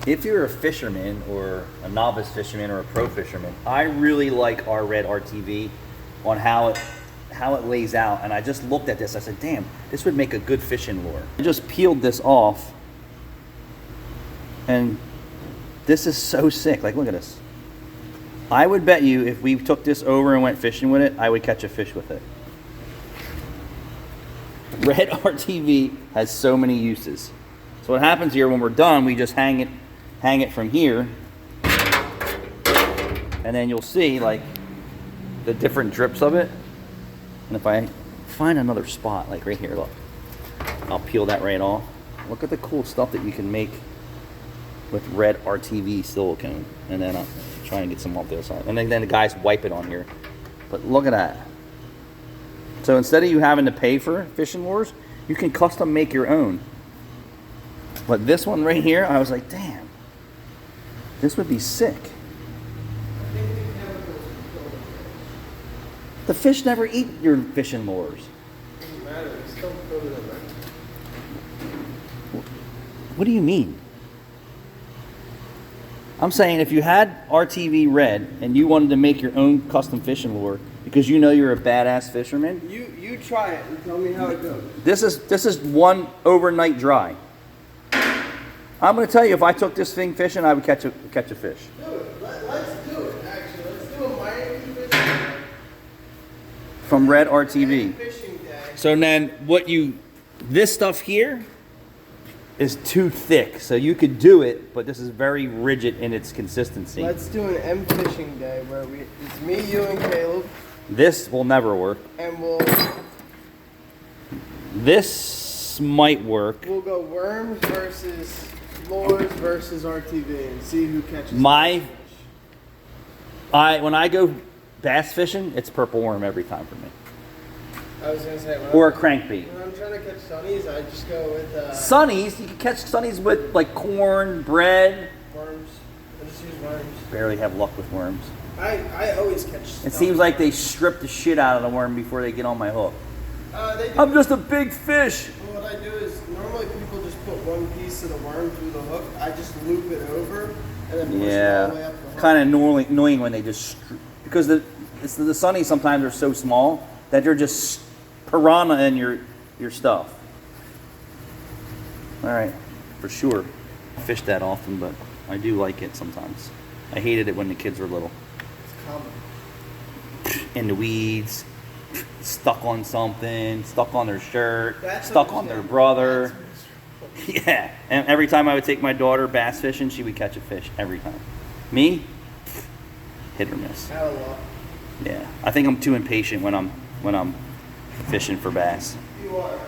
if you're a fisherman or a novice fisherman or a pro fisherman, I really like our Red RTV on how it lays out. And I just looked at this. I said, damn, this would make a good fishing lure. I just peeled this off, and this is so sick. Like, look at this. I would bet you if we took this over and went fishing with it, I would catch a fish with it. Red RTV has so many uses. So what happens here when we're done, we just hang it from here, and then you'll see like the different drips of it. And if I find another spot, like right here, look, I'll peel that right off. Look at the cool stuff that you can make with Red RTV silicone. And then I'll try and get some off the other side. And then the guys wipe it on here. But look at that. So instead of you having to pay for fishing lures, you can custom make your own. But this one right here, I was like, damn, this would be sick. The fish never eat your fishing lures. Doesn't matter. It's still further than that. What do you mean? I'm saying if you had RTV Red and you wanted to make your own custom fishing lure because you know you're a badass fisherman. You try it and tell me how it goes. This is one overnight dry. I'm going to tell you, if I took this thing fishing, I would catch a fish. Do it. Let's do it, actually. Let's do a Miami fishing day. From Red RTV. Fishing day. So then this stuff here is too thick. So you could do it, but this is very rigid in its consistency. Let's do an M fishing day where it's me, you, and Caleb. This will never work. And This might work. we'll go worms versus lures versus RTV and see who catches My- the fish. When I go bass fishing, it's purple worm every time for me. I was gonna say Or a crankbait. when I'm trying to catch sunnies, I just go with Sunnies, you can catch sunnies with like corn, bread. worms. I just use worms. Barely have luck with worms. I always catch stuff. It seems like they strip the shit out of the worm before they get on my hook. They do. I'm just a big fish. What I do is normally people just put one piece of the worm through the hook. I just loop it over and then push it all the way up the hook. Kind of annoying when they just because the sunnies sometimes are so small that they're just piranha in your stuff. All right, for sure. I fish that often, but I do like it sometimes. I hated it when the kids were little. It's common. In the weeds, stuck on something, stuck on their shirt, That's stuck on their brother. Yeah, and every time I would take my daughter bass fishing, she would catch a fish every time. Me, hit or miss. Out of luck. Yeah, I think I'm too impatient when I'm fishing for bass. You are.